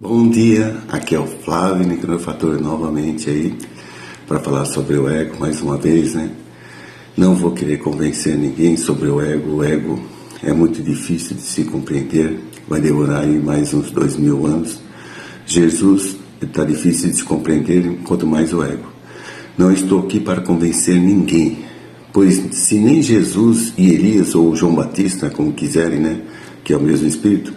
Bom dia, aqui é o Flávio Nicrofator novamente aí para falar sobre o ego mais uma vez, né? Não vou querer convencer ninguém sobre o ego. O ego é muito difícil de se compreender, vai demorar aí mais uns 2000 anos. Jesus está difícil de se compreender, quanto mais o ego. Não estou aqui para convencer ninguém, pois se nem Jesus e Elias ou João Batista, como quiserem, né? Que é o mesmo Espírito,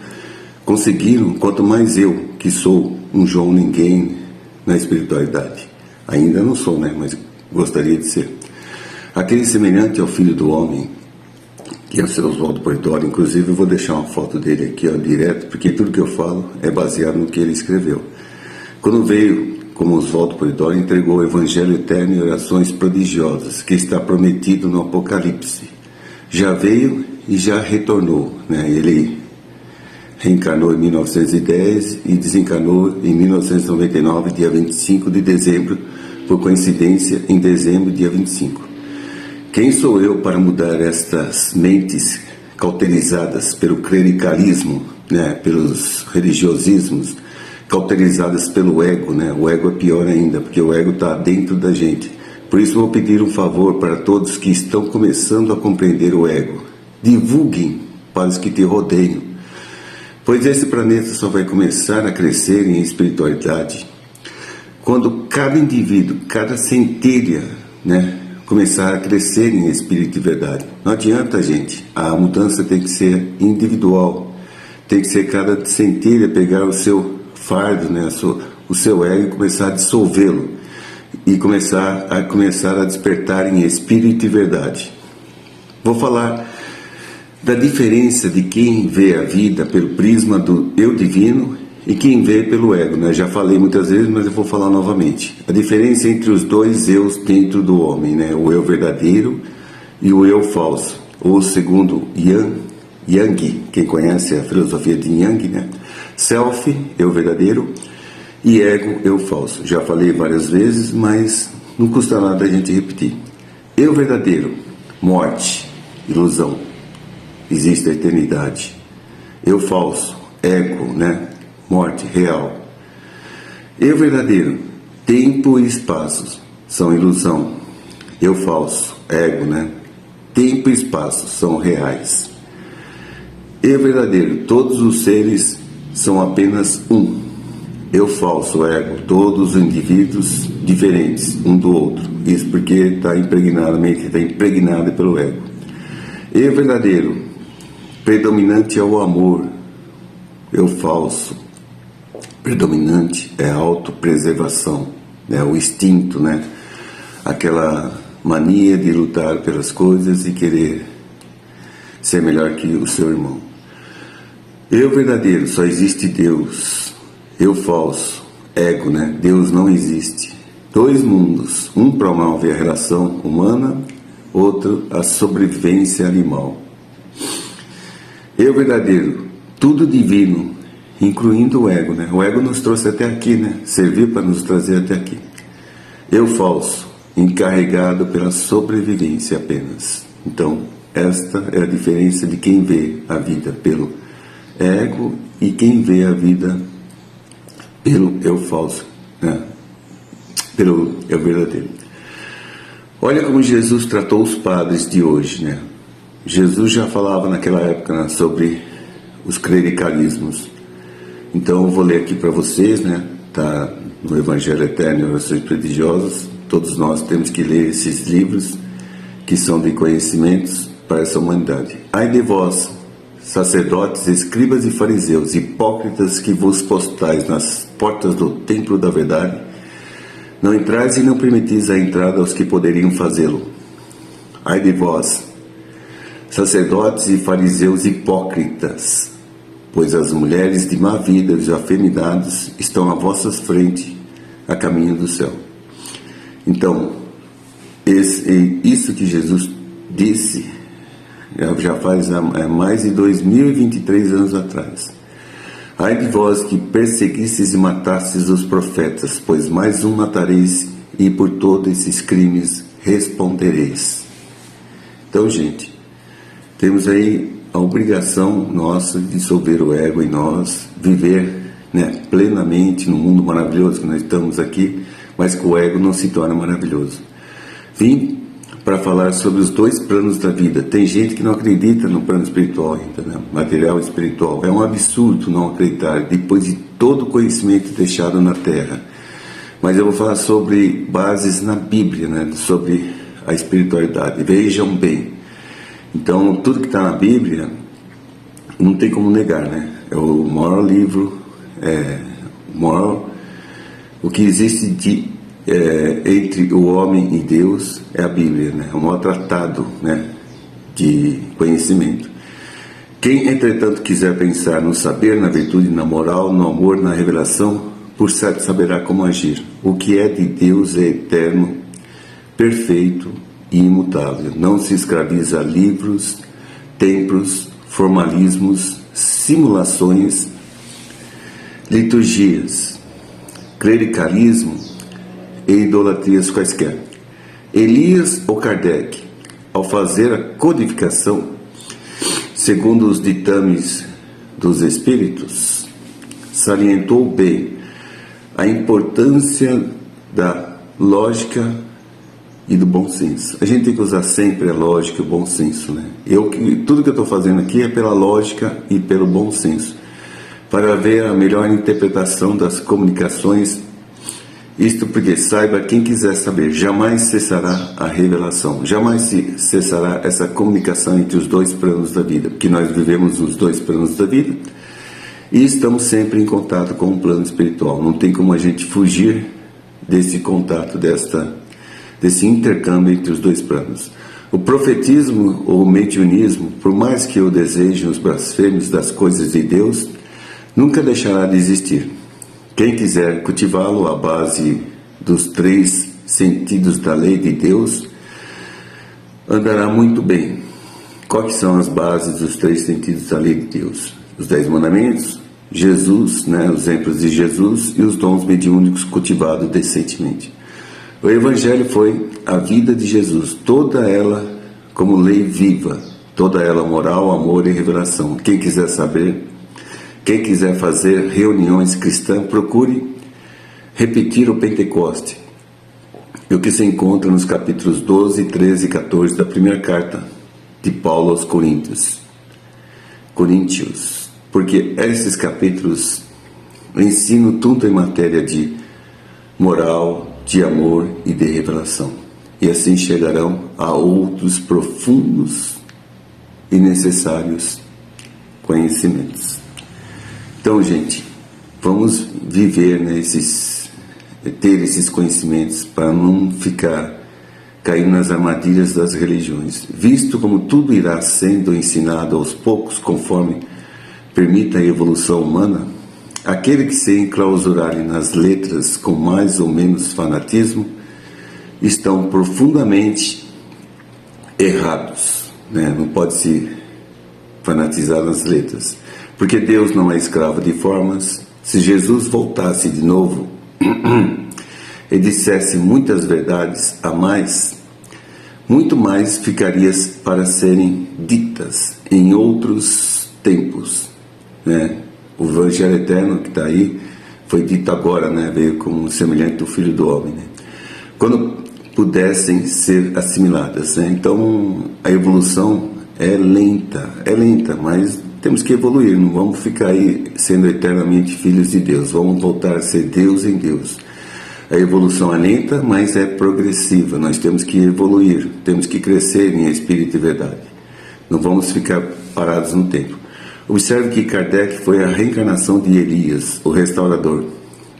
conseguiram, quanto mais eu, que sou um João ninguém na espiritualidade. Ainda não sou, né? Mas gostaria de ser. Aquele semelhante ao Filho do Homem, que é o seu Oswaldo Polidoro. Inclusive eu vou deixar uma foto dele aqui, ó, direto, porque tudo que eu falo é baseado no que ele escreveu. Quando veio como Oswaldo Polidoro, entregou o Evangelho Eterno e orações prodigiosas, que está prometido no Apocalipse. Já veio e já retornou, né? Ele reencarnou em 1910 e desencarnou em 1999, dia 25 de dezembro, por coincidência, em dezembro, dia 25. Quem sou eu para mudar estas mentes cauterizadas pelo clericalismo, né, pelos religiosismos, cauterizadas pelo ego, né? O ego é pior ainda, porque o ego está dentro da gente. Por isso vou pedir um favor para todos que estão começando a compreender o ego. Divulguem para os que te rodeiam, pois esse planeta só vai começar a crescer em espiritualidade quando cada indivíduo, cada centelha, né, começar a crescer em espírito e verdade. Não adianta, gente. A mudança tem que ser individual. Tem que ser cada centelha pegar o seu fardo, né, o seu ego e começar a dissolvê-lo. E começar a despertar em espírito e verdade. Vou falar da diferença de quem vê a vida pelo prisma do eu divino e quem vê pelo ego, né? Já falei muitas vezes, mas eu vou falar novamente. A diferença entre os dois eus dentro do homem, né? O eu verdadeiro e o eu falso. Ou segundo Yang, quem conhece a filosofia de Yang, né? Self, eu verdadeiro, e ego, eu falso. Já falei várias vezes, mas não custa nada a gente repetir. Eu verdadeiro, morte, ilusão. Existe a eternidade. Eu falso, ego, né? Morte, real. Eu verdadeiro, tempo e espaço são ilusão. Eu falso, ego, né? Tempo e espaço são reais. Eu verdadeiro, todos os seres são apenas um. Eu falso, ego, todos os indivíduos diferentes um do outro. Isso porque está impregnado, a mente está impregnada pelo ego. Eu verdadeiro, predominante é o amor. Eu falso, predominante é a autopreservação, né? O instinto, né? Aquela mania de lutar pelas coisas e querer ser melhor que o seu irmão. Eu verdadeiro, só existe Deus. Eu falso, ego, né? Deus não existe. Dois mundos, um promove a relação humana, outro a sobrevivência animal. Eu verdadeiro, tudo divino, incluindo o ego, né? O ego nos trouxe até aqui, né? Serviu para nos trazer até aqui. Eu falso, encarregado pela sobrevivência apenas. Então, esta é a diferença de quem vê a vida pelo ego e quem vê a vida pelo eu falso, né? Pelo eu verdadeiro. Olha como Jesus tratou os padres de hoje, né? Jesus já falava naquela época, né, sobre os clericalismos. Então eu vou ler aqui para vocês, né? Tá no Evangelho Eterno e Orações Prodigiosas. Todos nós temos que ler esses livros que são de conhecimentos para essa humanidade. Ai de vós, sacerdotes, escribas e fariseus, hipócritas que vos postais nas portas do templo da verdade, não entrais e não permitis a entrada aos que poderiam fazê-lo. Ai de vós, sacerdotes e fariseus hipócritas, pois as mulheres de má vida e os afeminados estão à vossa frente, a caminho do céu. Então, isso que Jesus disse já faz mais de 2023 anos atrás. Ai de vós que perseguistes e matastes os profetas, pois mais um matareis e por todos esses crimes respondereis. Então, gente, temos aí a obrigação nossa de dissolver o ego em nós, viver né, plenamente no mundo maravilhoso que nós estamos aqui, mas que o ego não se torna maravilhoso. Vim para falar sobre os dois planos da vida. Tem gente que não acredita no plano espiritual ainda, né? Material e espiritual. É um absurdo não acreditar, depois de todo o conhecimento deixado na Terra. Mas eu vou falar sobre bases na Bíblia, né? Sobre a espiritualidade. Vejam bem. Então, tudo que está na Bíblia não tem como negar, né? É o maior livro, o que existe entre o homem e Deus é a Bíblia, né? É o maior tratado, né, de conhecimento. Quem, entretanto, quiser pensar no saber, na virtude, na moral, no amor, na revelação, por certo saberá como agir. O que é de Deus é eterno, perfeito e imutável. Não se escraviza a livros, templos, formalismos, simulações, liturgias, clericalismo e idolatrias quaisquer. Elias ou Kardec, ao fazer a codificação, segundo os ditames dos espíritos, salientou bem a importância da lógica e do bom senso. A gente tem que usar sempre a lógica e o bom senso, né? Tudo que eu estou fazendo aqui é pela lógica e pelo bom senso, para haver a melhor interpretação das comunicações. Isto porque, saiba, quem quiser saber, jamais cessará a revelação, jamais cessará essa comunicação entre os dois planos da vida, porque nós vivemos nos dois planos da vida e estamos sempre em contato com o plano espiritual. Não tem como a gente fugir desse contato, desse intercâmbio entre os dois planos. O profetismo ou mediunismo, por mais que eu deseje os blasfêmios das coisas de Deus, nunca deixará de existir. Quem quiser cultivá-lo à base dos 3 sentidos da lei de Deus, andará muito bem. Quais são as bases dos 3 sentidos da lei de Deus? Os 10 mandamentos, Jesus, né, os exemplos de Jesus e os dons mediúnicos cultivados decentemente. O Evangelho foi a vida de Jesus, toda ela como lei viva, toda ela moral, amor e revelação. Quem quiser saber, quem quiser fazer reuniões cristãs, procure repetir o Pentecoste, o que se encontra nos capítulos 12, 13 e 14 da primeira carta de Paulo aos Coríntios, porque esses capítulos ensinam tudo em matéria de moral, de amor e de revelação, e assim chegarão a outros profundos e necessários conhecimentos. Então, gente, vamos viver, né, ter esses conhecimentos para não ficar caindo nas armadilhas das religiões. Visto como tudo irá sendo ensinado aos poucos, conforme permita a evolução humana, aquele que se enclausurarem nas letras com mais ou menos fanatismo estão profundamente errados, né? Não pode se fanatizar nas letras, porque Deus não é escravo de formas. Se Jesus voltasse de novo e dissesse muitas verdades a mais, muito mais ficaria para serem ditas em outros tempos, né? O Evangelho eterno que está aí foi dito agora, né? Veio como semelhante do Filho do Homem, né? Quando pudessem ser assimiladas, né? Então a evolução é lenta, mas temos que evoluir, não vamos ficar aí sendo eternamente filhos de Deus, vamos voltar a ser Deus em Deus. A evolução é lenta, mas é progressiva, nós temos que evoluir, temos que crescer em espírito e verdade, não vamos ficar parados no tempo. Observe que Kardec foi a reencarnação de Elias, o restaurador,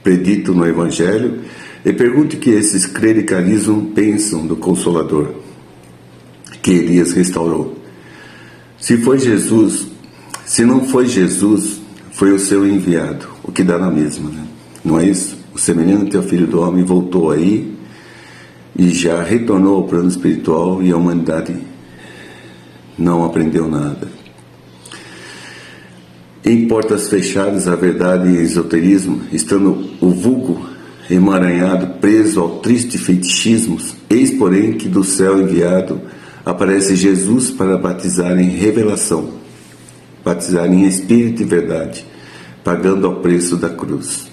predito no Evangelho, e pergunte o que esses clericalismos pensam do Consolador, que Elias restaurou. Se não foi Jesus, foi o seu enviado, o que dá na mesma, né? Não é isso? O semelhante ao Filho do Homem voltou aí e já retornou ao plano espiritual e a humanidade não aprendeu nada. Em portas fechadas, a verdade e o esoterismo, estando o vulgo emaranhado, preso ao triste fetichismo, eis, porém, que do céu enviado aparece Jesus para batizar em revelação, batizar em espírito e verdade, pagando ao preço da cruz.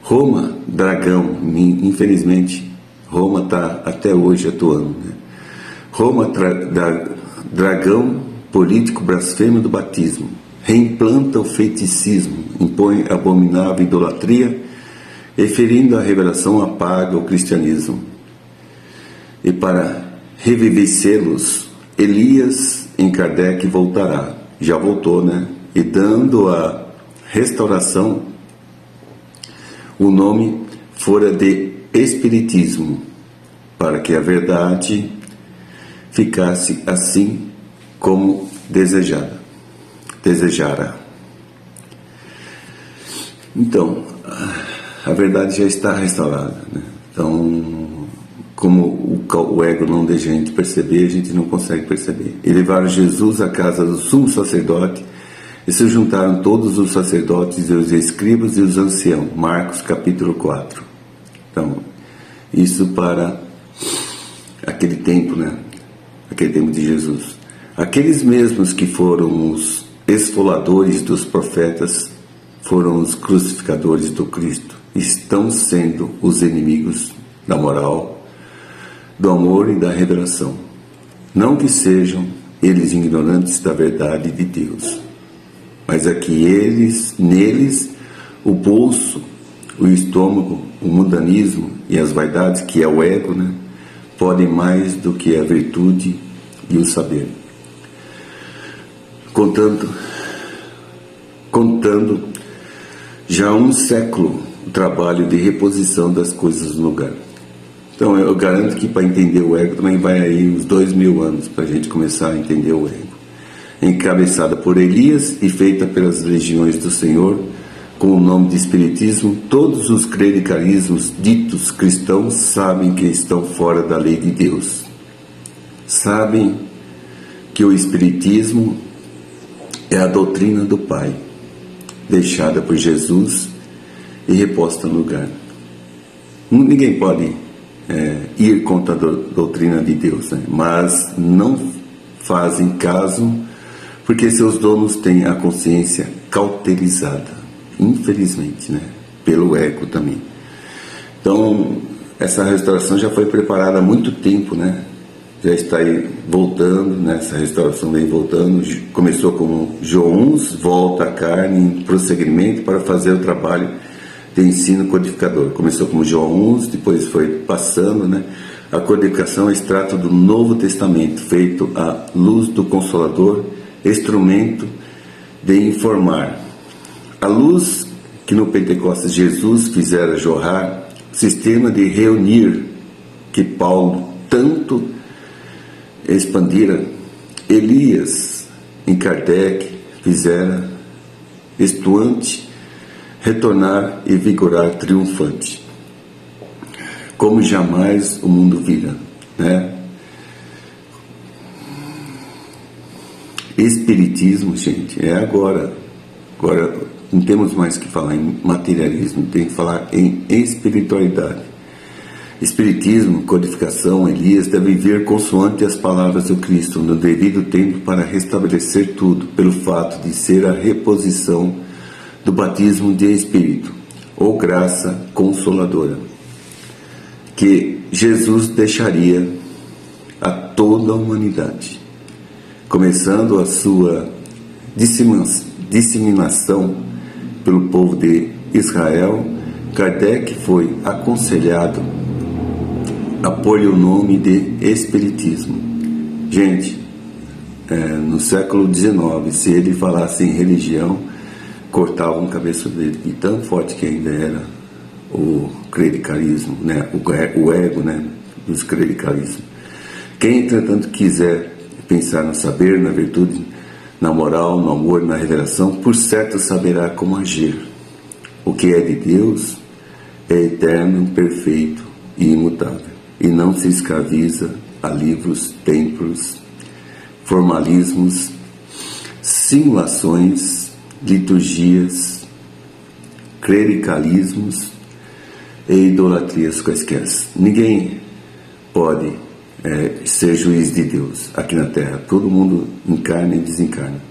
Roma, dragão, infelizmente, Roma está até hoje atuando, né? Roma, dragão político blasfemo do batismo, reimplanta o feiticismo, impõe abominável idolatria e, ferindo a revelação, apaga o cristianismo. E para revivecê-los, Elias em Kardec voltará, já voltou, né? E dando a restauração, o nome fora de Espiritismo, para que a verdade ficasse assim como desejara. Então, a verdade já está restaurada, né? Então, como o ego não deixa a gente perceber, a gente não consegue perceber. E levaram Jesus à casa do sumo sacerdote, e se juntaram todos os sacerdotes e os escribas e os anciãos. Marcos capítulo 4. Então, isso para aquele tempo, né? Aquele tempo de Jesus. Aqueles mesmos que foram os esfoladores dos profetas foram os crucificadores do Cristo. Estão sendo os inimigos da moral, do amor e da revelação. Não que sejam eles ignorantes da verdade de Deus, mas é que neles, o bolso, o estômago, o mundanismo e as vaidades, que é o ego, né, podem mais do que a virtude e o saber. Contando já um século o trabalho de reposição das coisas no lugar. Então eu garanto que para entender o ego também vai aí uns 2000 anos para a gente começar a entender o ego. Encabeçada por Elias e feita pelas legiões do Senhor, com o nome de Espiritismo, todos os clericalismos ditos cristãos sabem que estão fora da lei de Deus. Sabem que o Espiritismo é a doutrina do Pai, deixada por Jesus e reposta no lugar. Ninguém pode ir contra a doutrina de Deus, né? Mas não fazem caso porque seus donos têm a consciência cauterizada, infelizmente, né? Pelo ego também. Então, essa restauração já foi preparada há muito tempo, né? Já está aí voltando, né? Essa restauração vem voltando. Começou como Joões, volta à carne em prosseguimento para fazer o trabalho de ensino codificador. Começou como Joões, depois foi passando, né? A codificação é extrato do Novo Testamento, feito à luz do Consolador, instrumento de informar. A luz que no Pentecostes Jesus fizera jorrar, sistema de reunir que Paulo tanto expandira, Elias em Kardec fizera estuante retornar e vigorar triunfante, como jamais o mundo vira, né? Espiritismo, gente, é agora não temos mais que falar em materialismo, tem que falar em espiritualidade. Espiritismo, codificação, Elias deve vir consoante as palavras do Cristo no devido tempo para restabelecer tudo, pelo fato de ser a reposição do batismo de Espírito, ou graça consoladora, que Jesus deixaria a toda a humanidade. Começando a sua disseminação pelo povo de Israel, Kardec foi aconselhado a pôr-lhe o nome de Espiritismo. Gente, no século XIX, se ele falasse em religião, cortavam a cabeça dele, e tão forte que ainda era o clericalismo, né? O ego, né? Dos clericalismos. Quem, entretanto, quiser pensar no saber, na virtude, na moral, no amor, na revelação, por certo saberá como agir. O que é de Deus é eterno, perfeito e imutável, e não se escraviza a livros, templos, formalismos, simulações, liturgias, clericalismos e idolatrias quaisquer. Ninguém pode ser juiz de Deus aqui na Terra. Todo mundo encarna e desencarna.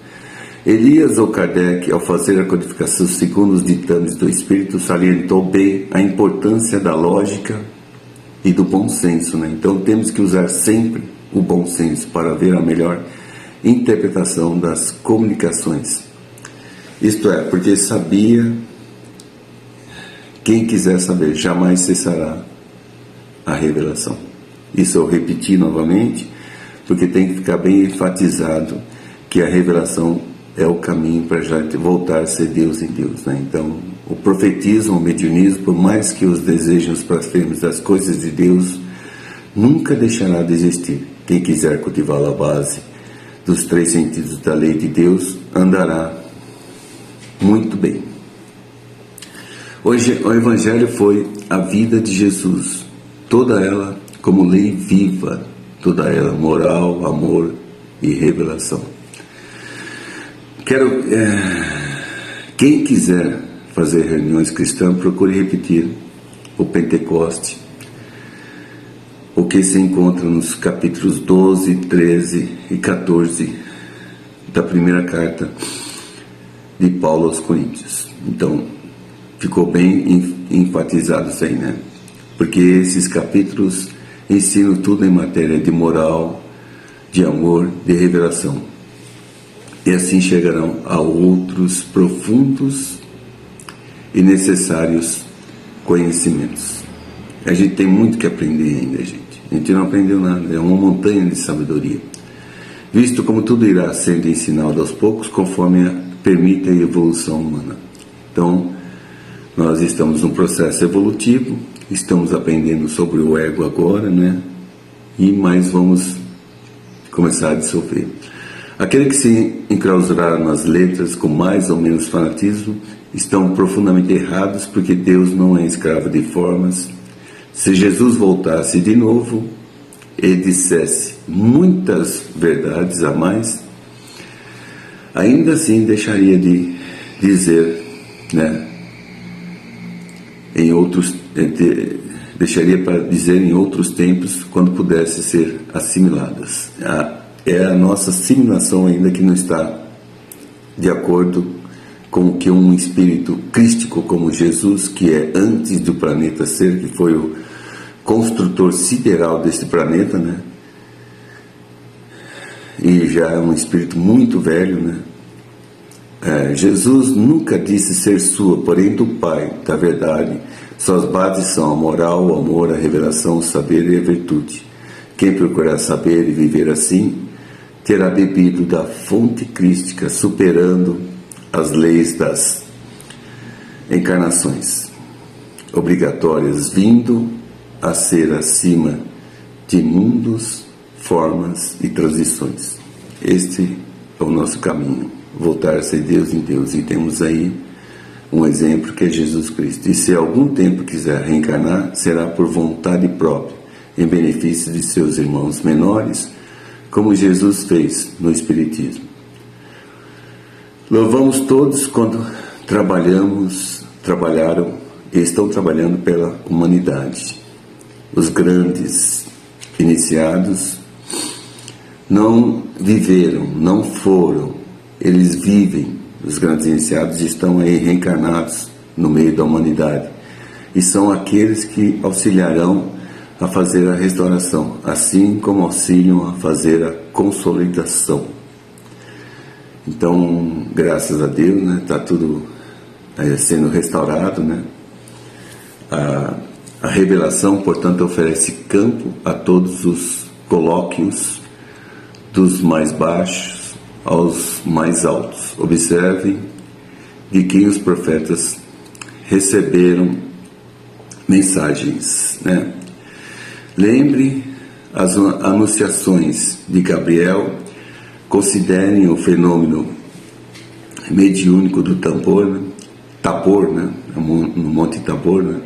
Elias ou Kardec, ao fazer a codificação segundo os ditames do Espírito, salientou bem a importância da lógica e do bom senso, né? Então temos que usar sempre o bom senso para ver a melhor interpretação das comunicações. Isto é, porque sabia, quem quiser saber, jamais cessará a revelação. Isso eu repeti novamente, porque tem que ficar bem enfatizado que a revelação é o caminho para já voltar a ser Deus em Deus, né? Então, o profetismo, o mediunismo, por mais que os desejos blasfemos das coisas de Deus, nunca deixará de existir. Quem quiser cultivar a base dos 3 sentidos da lei de Deus, andará muito bem. Hoje, o Evangelho foi a vida de Jesus, toda ela como lei viva, toda ela moral, amor e revelação. Quem quiser fazer reuniões cristãs, procure repetir o Pentecoste, o que se encontra nos capítulos 12, 13 e 14 da primeira carta de Paulo aos Coríntios. Então, ficou bem enfatizado isso aí, né? Porque esses capítulos ensinam tudo em matéria de moral, de amor, de revelação. E assim chegarão a outros profundos e necessários conhecimentos. A gente tem muito que aprender ainda, gente. A gente não aprendeu nada, é uma montanha de sabedoria. Visto como tudo irá sendo ensinado aos poucos, conforme permite a evolução humana. Então, nós estamos num processo evolutivo, estamos aprendendo sobre o ego agora, né? E mais vamos começar a dissolver. Aquele que se enclausurar nas letras com mais ou menos fanatismo estão profundamente errados, porque Deus não é escravo de formas. Se Jesus voltasse de novo e dissesse muitas verdades a mais, ainda assim deixaria de dizer, né? Deixaria para dizer em outros tempos, quando pudesse ser assimiladas. É a nossa assimilação ainda que não está de acordo com o que um espírito crístico como Jesus, que é antes do planeta ser, que foi o construtor sideral desse planeta, né? E já é um espírito muito velho, né? Jesus nunca disse ser sua, porém do Pai, da verdade. Suas bases são a moral, o amor, a revelação, o saber e a virtude. Quem procurar saber e viver assim, terá bebido da fonte crística, superando as leis das encarnações obrigatórias, vindo a ser acima de mundos, formas e transições. Este é o nosso caminho, voltar a ser Deus em Deus. E temos aí um exemplo que é Jesus Cristo. E se algum tempo quiser reencarnar, será por vontade própria, em benefício de seus irmãos menores, como Jesus fez no Espiritismo. Louvamos todos quando trabalharam e estão trabalhando pela humanidade. Os grandes iniciados não viveram, não foram, eles vivem. Os grandes iniciados estão aí reencarnados no meio da humanidade e são aqueles que auxiliarão a fazer a restauração, assim como auxiliam a fazer a consolidação. Então, graças a Deus, né, está tudo sendo restaurado, né? A revelação, portanto, oferece campo a todos os colóquios, dos mais baixos aos mais altos. Observem de quem os profetas receberam mensagens, né? Lembre as anunciações de Gabriel, considerem o fenômeno mediúnico do Tabor, né? No Monte Tabor, né?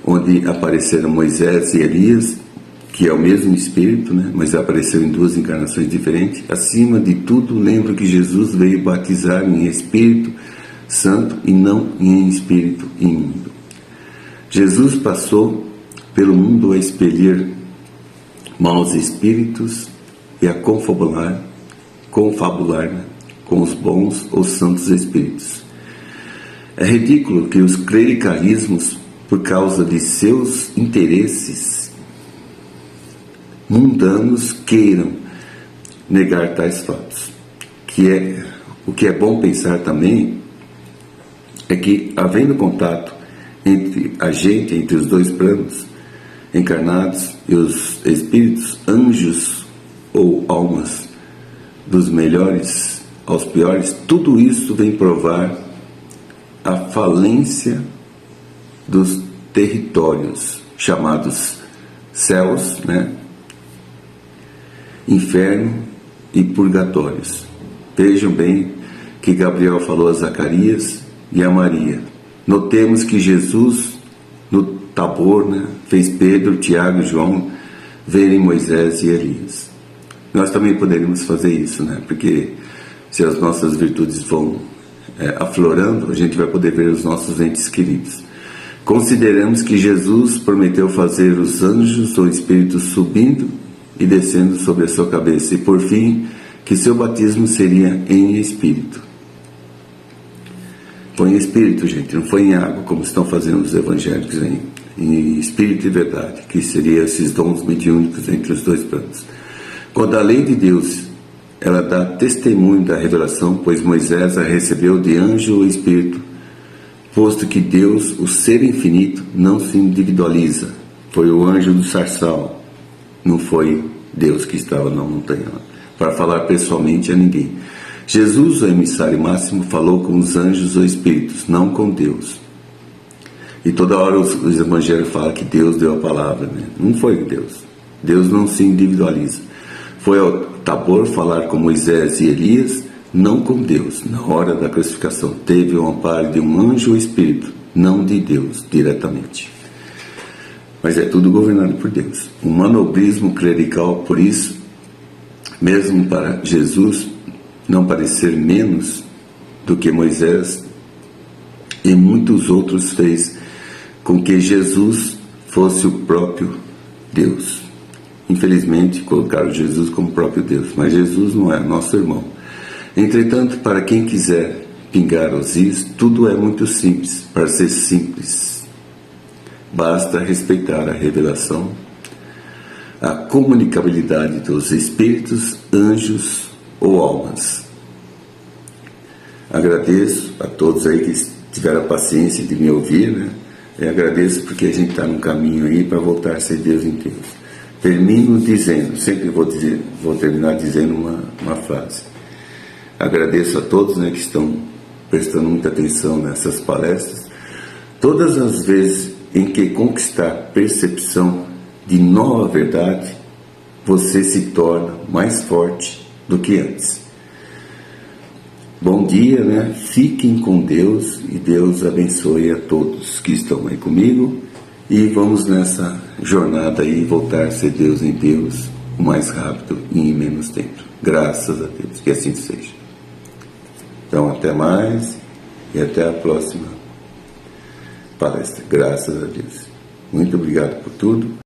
Onde apareceram Moisés e Elias, que é o mesmo espírito, né? Mas apareceu em 2 encarnações diferentes. Acima de tudo, lembro que Jesus veio batizar em Espírito Santo e não em espírito imundo. Jesus passou pelo mundo a expelir maus espíritos e a confabular, né? com os bons ou santos espíritos. É ridículo que os clericalismos, por causa de seus interesses mundanos, queiram negar tais fatos. O que é bom pensar também é que, havendo contato entre a gente, entre os dois planos, encarnados e os espíritos, anjos ou almas, dos melhores aos piores, tudo isso vem provar a falência dos territórios chamados céus, inferno e purgatórios. Vejam bem que Gabriel falou a Zacarias e a Maria. Notemos que Jesus, no Tabor, fez Pedro, Tiago e João verem Moisés e Elias. Nós também poderíamos fazer isso, porque se as nossas virtudes vão aflorando, a gente vai poder ver os nossos entes queridos. Consideramos que Jesus prometeu fazer os anjos ou espíritos subindo e descendo sobre a sua cabeça, e por fim, que seu batismo seria em espírito. Foi em espírito, gente, não foi em água, como estão fazendo os evangélicos aí. Em espírito e verdade, que seriam esses dons mediúnicos entre os dois planos. Quando a lei de Deus, ela dá testemunho da revelação, pois Moisés a recebeu de anjo ou espírito, posto que Deus, o ser infinito, não se individualiza. Foi o anjo do sarçal, não foi Deus que estava na montanha, para falar pessoalmente a ninguém. Jesus, o emissário máximo, falou com os anjos ou espíritos, não com Deus. E toda hora os evangelhos falam que Deus deu a palavra, Não foi Deus. Deus não se individualiza. Foi ao Tabor falar com Moisés e Elias, não com Deus. Na hora da crucificação, teve o amparo de um anjo ou espírito, não de Deus diretamente. Mas é tudo governado por Deus. O manobrismo clerical, por isso, mesmo para Jesus não parecer menos do que Moisés e muitos outros, fez com que Jesus fosse o próprio Deus. Infelizmente, colocaram Jesus como próprio Deus, mas Jesus não é nosso irmão. Entretanto, para quem quiser pingar os is, tudo é muito simples, para ser simples. Basta respeitar a revelação, a comunicabilidade dos espíritos, anjos ou almas. Agradeço a todos aí que tiveram a paciência de me ouvir, Eu agradeço porque a gente está num caminho aí para voltar a ser Deus em Deus. Termino dizendo, sempre vou terminar dizendo uma frase. Agradeço a todos que estão prestando muita atenção nessas palestras. Todas as vezes em que conquistar percepção de nova verdade, você se torna mais forte do que antes. Bom dia, Fiquem com Deus e Deus abençoe a todos que estão aí comigo. E vamos nessa jornada aí voltar a ser Deus em Deus o mais rápido e em menos tempo. Graças a Deus, que assim seja. Então, até mais e até a próxima palestra. Graças a Deus. Muito obrigado por tudo.